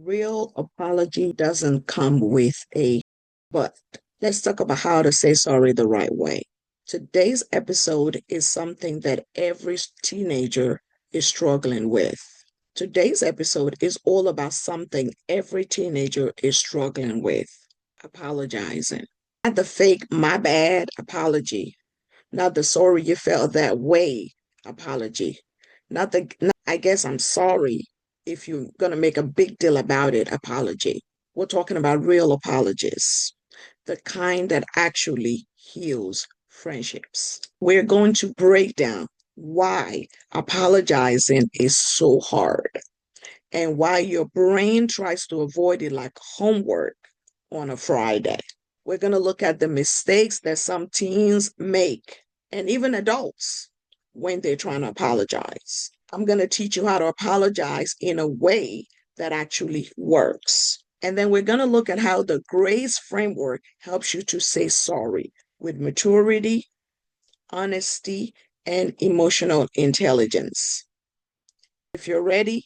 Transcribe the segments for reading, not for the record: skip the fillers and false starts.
real apology doesn't come with a but. Let's talk about how to say sorry the right way. Today's episode is something that every teenager is struggling with. Today's episode is all about something every teenager is struggling with: apologizing. Not the fake, my bad apology, not the sorry you felt that way apology, not the I guess I'm sorry if you're going to make a big deal about it apology. We're talking about real apologies, the kind that actually heals friendships. We're going to break down why apologizing is so hard and why your brain tries to avoid it like homework on a Friday. We're going to look at the mistakes that some teens make and even adults when they're trying to apologize. I'm going to teach you how to apologize in a way that actually works. And then we're going to look at how the GRACE framework helps you to say sorry with maturity, honesty, and emotional intelligence. If you're ready,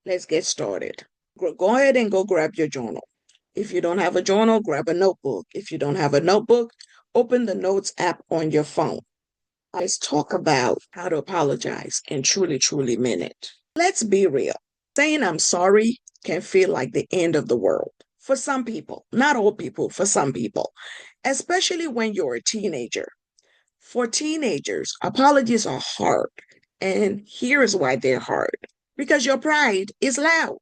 let's get started. Go ahead and go grab your journal. If you don't have a journal, grab a notebook. If you don't have a notebook, open the Notes app on your phone. Let's talk about how to apologize and truly mean it. Let's be real. Saying I'm sorry can feel like the end of the world. For some people, not all people, for some people, especially when you're a teenager. For teenagers, apologies are hard. And here's why they're hard. Because your pride is loud.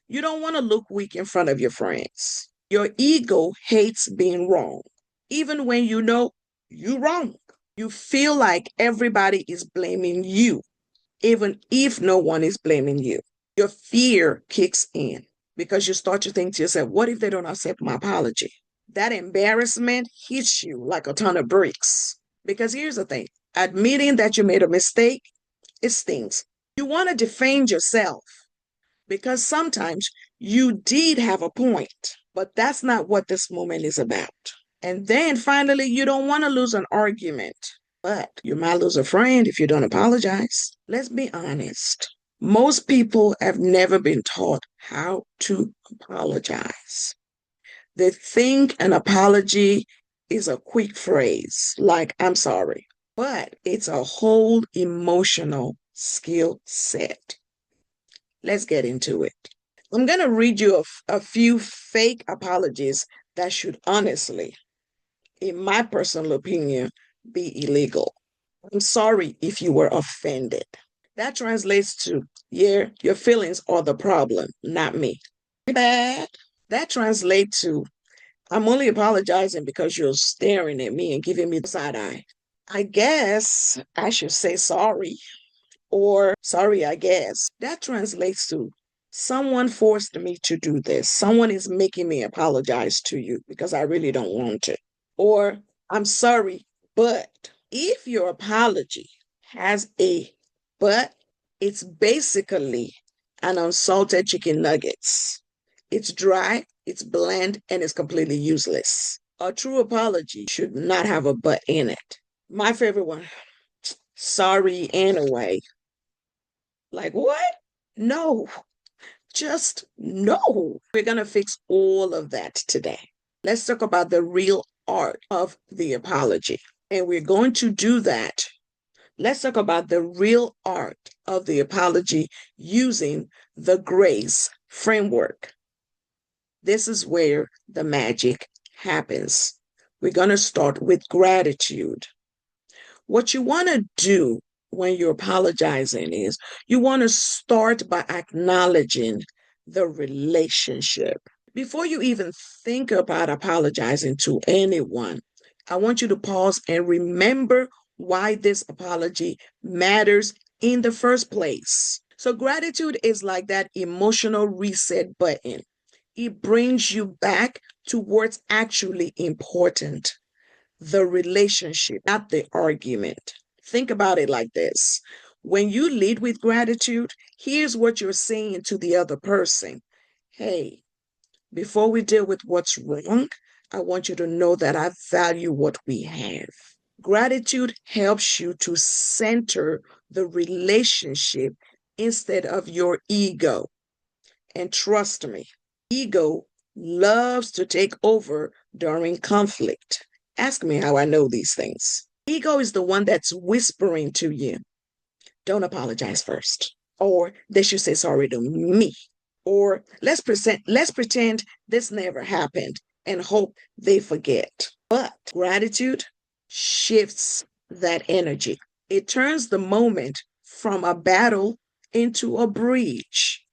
You don't want to look weak in front of your friends. Your ego hates being wrong, even when you know you're wrong. You feel like everybody is blaming you, even if no one is blaming you. Your fear kicks in because you start to think to yourself, what if they don't accept my apology? That embarrassment hits you like a ton of bricks. Because here's the thing, admitting that you made a mistake, it stings. You want to defend yourself because sometimes you did have a point, but that's not what this moment is about. And then finally, you don't want to lose an argument, but you might lose a friend if you don't apologize. Let's be honest. Most people have never been taught how to apologize. They think an apology is a quick phrase like, I'm sorry, but it's a whole emotional skill set. Let's get into it. I'm going to read you a few fake apologies that should honestly, in my personal opinion, be illegal. I'm sorry if you were offended. That translates to, yeah, your feelings are the problem, not me. Bad. That translates to, I'm only apologizing because you're staring at me and giving me the side eye. I guess I should say sorry, or sorry, I guess. That translates to, someone forced me to do this. Someone is making me apologize to you because I really don't want to. Or I'm sorry, but if your apology has a but, it's basically an unsalted chicken nuggets. It's dry, it's bland, and it's completely useless. A true apology should not have a but in it. My favorite one, sorry anyway. Like what? No, just no. We're going to fix all of that today. Let's talk about the real art of the apology. And we're going to do that. Let's talk about the real art of the apology using the GRACE framework. This is where the magic happens. We're going to start with gratitude. What you want to do when you're apologizing is you want to start by acknowledging the relationship. Before you even think about apologizing to anyone, I want you to pause and remember why this apology matters in the first place. So gratitude is like that emotional reset button. It brings you back to what's actually important: the relationship, not the argument. Think about it like this. When you lead with gratitude, here's what you're saying to the other person. Hey, before we deal with what's wrong, I want you to know that I value what we have. Gratitude helps you to center the relationship instead of your ego. And trust me, ego loves to take over during conflict. Ask me how I know these things. Ego is the one that's whispering to you, don't apologize first. Or they should say sorry to me. Or let's pretend this never happened and hope they forget. But gratitude shifts that energy. It turns the moment from a battle into a bridge.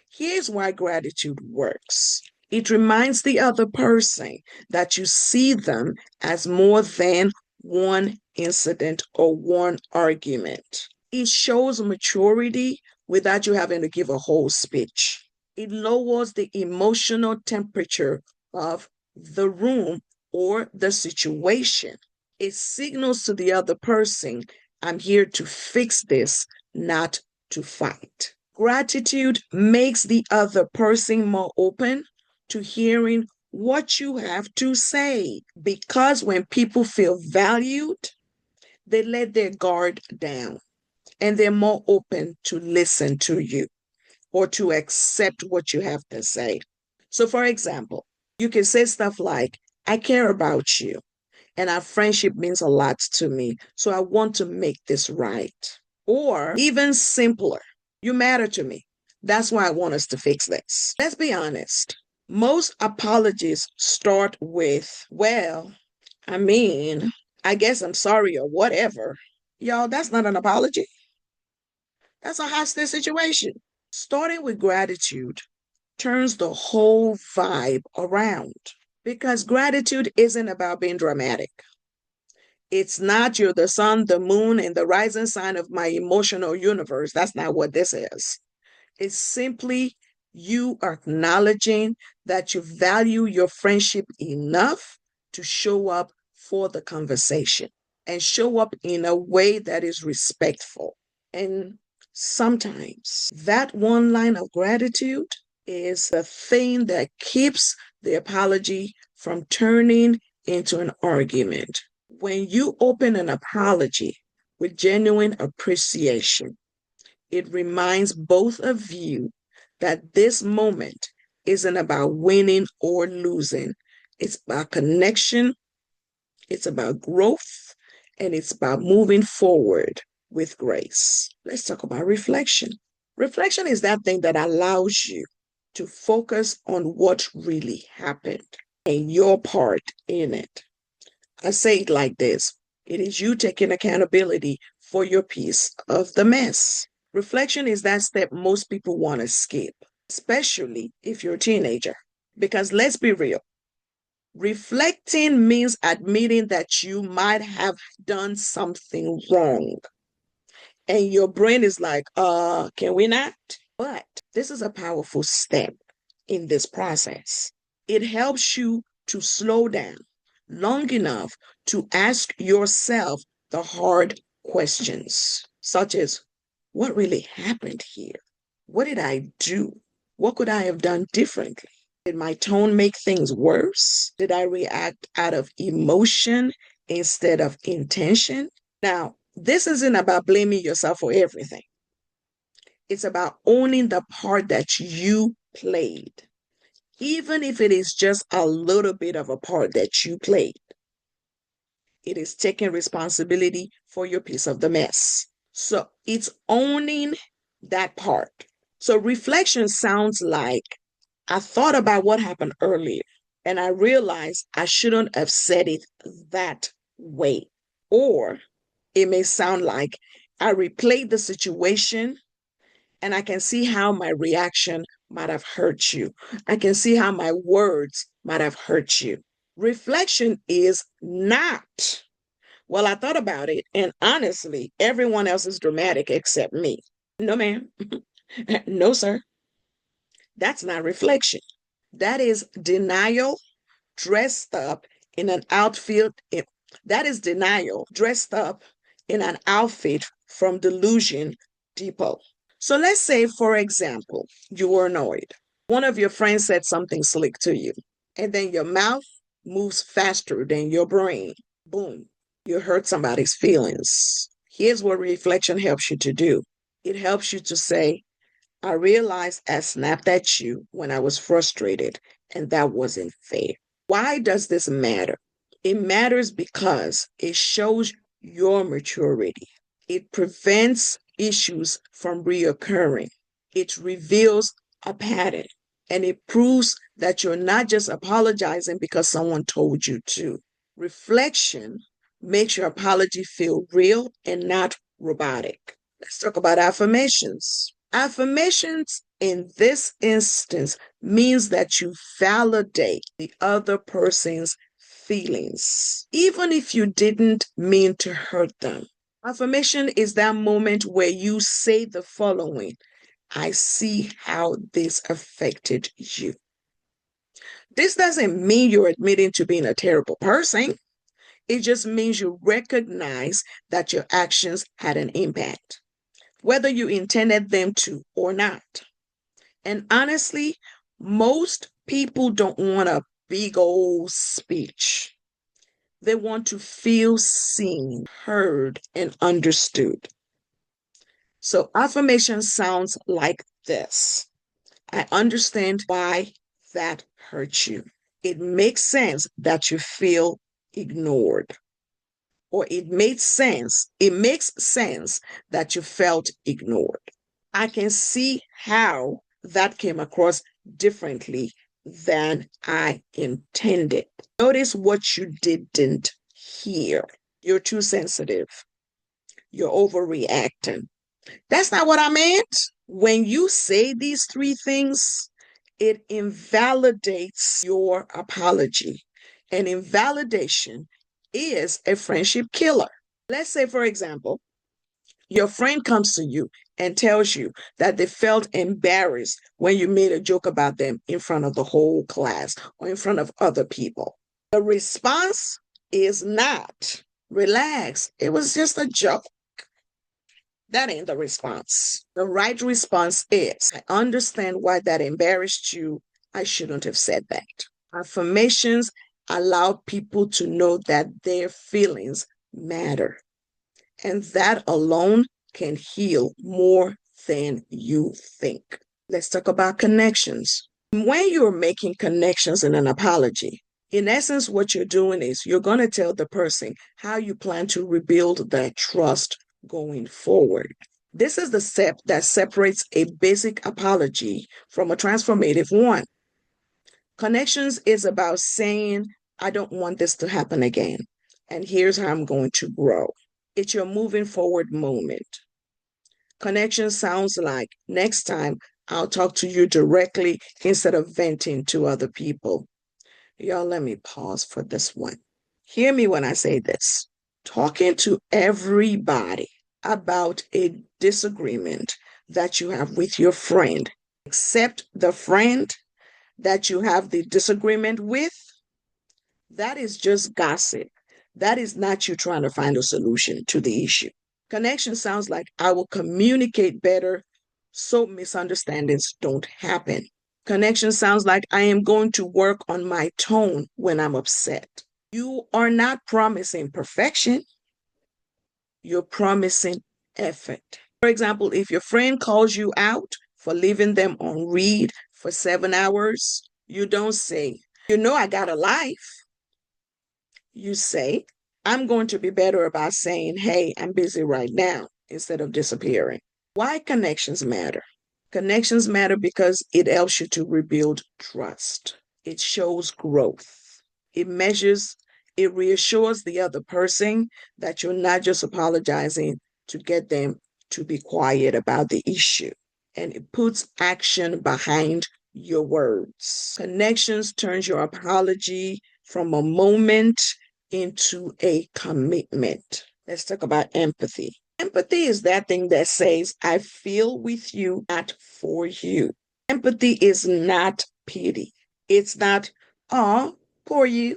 Here's why gratitude works. It reminds the other person that you see them as more than one incident or one argument. It shows maturity without you having to give a whole speech. It lowers the emotional temperature of the room or the situation. It signals to the other person, I'm here to fix this, not to fight. Gratitude makes the other person more open to hearing what you have to say. Because when people feel valued, they let their guard down and they're more open to listen to you or to accept what you have to say. So, for example, you can say stuff like, I care about you and our friendship means a lot to me. So I want to make this right. Or even simpler, you matter to me. That's why I want us to fix this. Let's be honest. Most apologies start with, well, I mean, I guess I'm sorry or whatever. Y'all, that's not an apology. That's a hostage situation. Starting with gratitude turns the whole vibe around because gratitude isn't about being dramatic. It's not you're the sun, the moon, and the rising sign of my emotional universe. That's not what this is. It's simply you acknowledging that you value your friendship enough to show up for the conversation and show up in a way that is respectful. And sometimes that one line of gratitude is the thing that keeps the apology from turning into an argument. When you open an apology with genuine appreciation, it reminds both of you that this moment isn't about winning or losing. It's about connection, it's about growth, and it's about moving forward with grace. Let's talk about reflection. Reflection is that thing that allows you to focus on what really happened and your part in it. I say it like this. It is you taking accountability for your piece of the mess. Reflection is that step most people want to skip, especially if you're a teenager. Because let's be real, reflecting means admitting that you might have done something wrong. And your brain is like, can we not? But this is a powerful step in this process. It helps you to slow down long enough to ask yourself the hard questions, such as, what really happened here? What did I do? What could I have done differently? Did my tone make things worse? Did I react out of emotion instead of intention? Now, this isn't about blaming yourself for everything. It's about owning the part that you played, even if it is just a little bit of a part that you played. It is taking responsibility for your piece of the mess. So it's owning that part. So reflection sounds like, I thought about what happened earlier and I realized I shouldn't have said it that way. Or it may sound like, I replayed the situation and I can see how my reaction might have hurt you. I can see how my words might have hurt you. Reflection is not, well, I thought about it, and honestly, everyone else is dramatic except me. No, ma'am. No, sir. That's not reflection. That is denial dressed up in an outfit. That is denial dressed up in an outfit from Delusion Depot. So let's say, for example, you were annoyed. One of your friends said something slick to you, and then your mouth moves faster than your brain. Boom, you hurt somebody's feelings. Here's what reflection helps you to do. It helps you to say, I realized I snapped at you when I was frustrated, and that wasn't fair. Why does this matter? It matters because it shows your maturity. It prevents issues from reoccurring. It reveals a pattern, and it proves that you're not just apologizing because someone told you to. Reflection makes your apology feel real and not robotic. Let's talk about affirmations. Affirmations in this instance means that you validate the other person's feelings, even if you didn't mean to hurt them. Affirmation is that moment where you say the following: I see how this affected you. This doesn't mean you're admitting to being a terrible person. It just means you recognize that your actions had an impact, whether you intended them to or not. And honestly, most people don't want a big old speech. They want to feel seen, heard, and understood. So affirmation sounds like this: I understand why that hurt you. It makes sense that you feel ignored. Or it makes sense that you felt ignored. I can see how that came across differently than I intended. Notice what you didn't hear. You're too sensitive. You're overreacting. That's not what I meant. When you say these three things, it invalidates your apology. And invalidation is a friendship killer. Let's say, for example, your friend comes to you and tells you that they felt embarrassed when you made a joke about them in front of the whole class or in front of other people. The response is not, relax, it was just a joke. That ain't the response. The right response is, I understand why that embarrassed you. I shouldn't have said that. Affirmations allow people to know that their feelings matter. And that alone can heal more than you think. Let's talk about connections. When you're making connections in an apology, in essence, what you're doing is you're going to tell the person how you plan to rebuild that trust going forward. This is the step that separates a basic apology from a transformative one. Connections is about saying, I don't want this to happen again, and here's how I'm going to grow. It's your moving forward moment. Connection sounds like, next time I'll talk to you directly instead of venting to other people. Y'all, let me pause for this one. Hear me when I say this. Talking to everybody about a disagreement that you have with your friend, except the friend that you have the disagreement with, that is just gossip. That is not you trying to find a solution to the issue. Connection sounds like, I will communicate better so misunderstandings don't happen. Connection sounds like, I am going to work on my tone when I'm upset. You are not promising perfection. You're promising effort. For example, if your friend calls you out for leaving them on read for 7 hours, you don't say, you know, I got a life. You say, I'm going to be better about saying, hey, I'm busy right now, instead of disappearing. Why connections matter? Connections matter because it helps you to rebuild trust. It shows growth. It measures, it reassures the other person that you're not just apologizing to get them to be quiet about the issue. And it puts action behind your words. Connections turns your apology from a moment into a commitment. Let's talk about empathy. Empathy is that thing that says, I feel with you, not for you. Empathy is not pity. It's not, oh, poor you.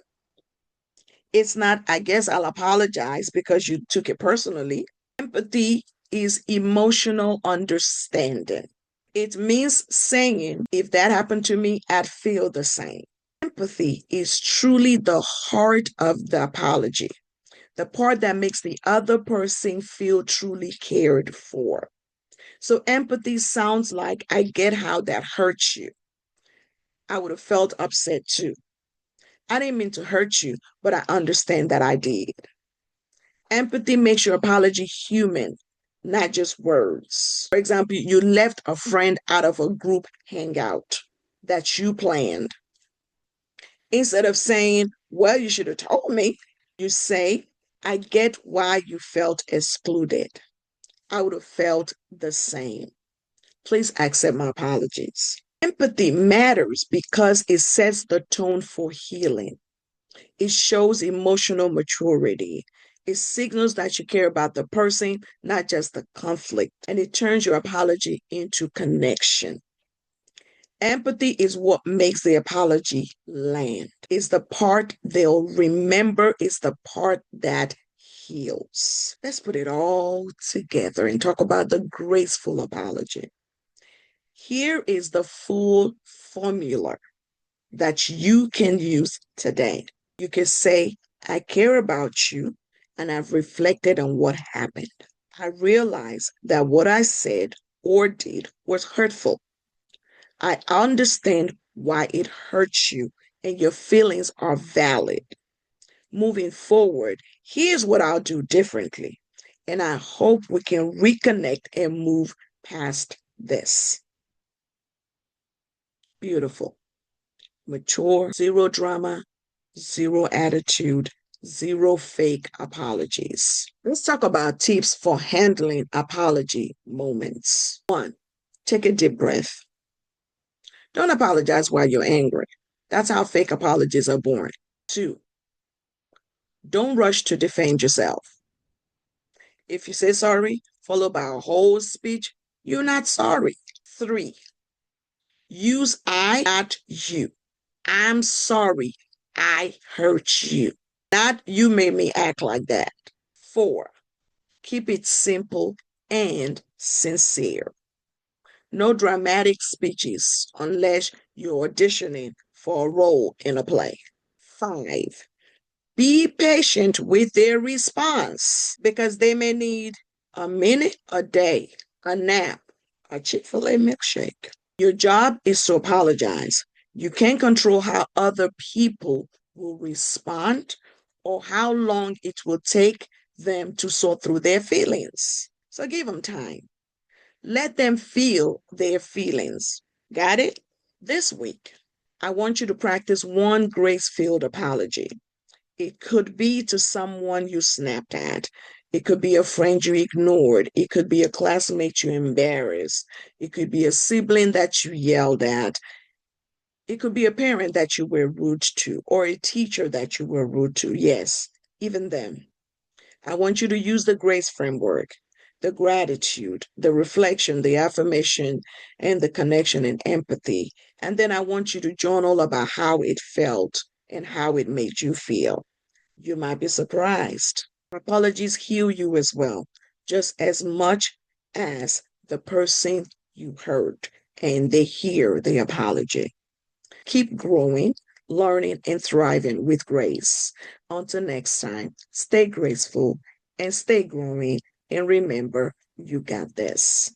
It's not, I guess I'll apologize because you took it personally. Empathy is emotional understanding. It means saying, if that happened to me, I'd feel the same. Empathy is truly the heart of the apology, the part that makes the other person feel truly cared for. So empathy sounds like, I get how that hurts you. I would have felt upset too. I didn't mean to hurt you, but I understand that I did. Empathy makes your apology human, not just words. For example, you left a friend out of a group hangout that you planned. Instead of saying, well, you should have told me, you say, I get why you felt excluded. I would have felt the same. Please accept my apologies. Empathy matters because it sets the tone for healing. It shows emotional maturity. It signals that you care about the person, not just the conflict. And it turns your apology into connection. Empathy is what makes the apology land. It's the part they'll remember. It's the part that heals. Let's put it all together and talk about the graceful apology. Here is the full formula that you can use today. You can say, I care about you and I've reflected on what happened. I realize that what I said or did was hurtful. I understand why it hurts you and your feelings are valid. Moving forward, here's what I'll do differently. And I hope we can reconnect and move past this. Beautiful. Mature, zero drama, zero attitude, zero fake apologies. Let's talk about tips for handling apology moments. 1, take a deep breath. Don't apologize while you're angry. That's how fake apologies are born. 2, don't rush to defend yourself. If you say sorry, followed by a whole speech, you're not sorry. 3, use I, not you. I'm sorry I hurt you. Not you made me act like that. 4, keep it simple and sincere. No dramatic speeches unless you're auditioning for a role in a play. 5, be patient with their response because they may need a minute, a day, a nap, a Chick-fil-A milkshake. Your job is to apologize. You can't control how other people will respond or how long it will take them to sort through their feelings. So give them time. Let them feel their feelings. Got it? This week, I want you to practice one grace-filled apology. It could be to someone you snapped at. It could be a friend you ignored. It could be a classmate you embarrassed. It could be a sibling that you yelled at. It could be a parent that you were rude to or a teacher that you were rude to. Yes, even them. I want you to use the grace framework, the gratitude, the reflection, the affirmation, and the connection and empathy. And then I want you to journal about how it felt and how it made you feel. You might be surprised. Apologies heal you as well, just as much as the person you hurt and they hear the apology. Keep growing, learning, and thriving with grace. Until next time, stay graceful and stay growing. And remember, you got this.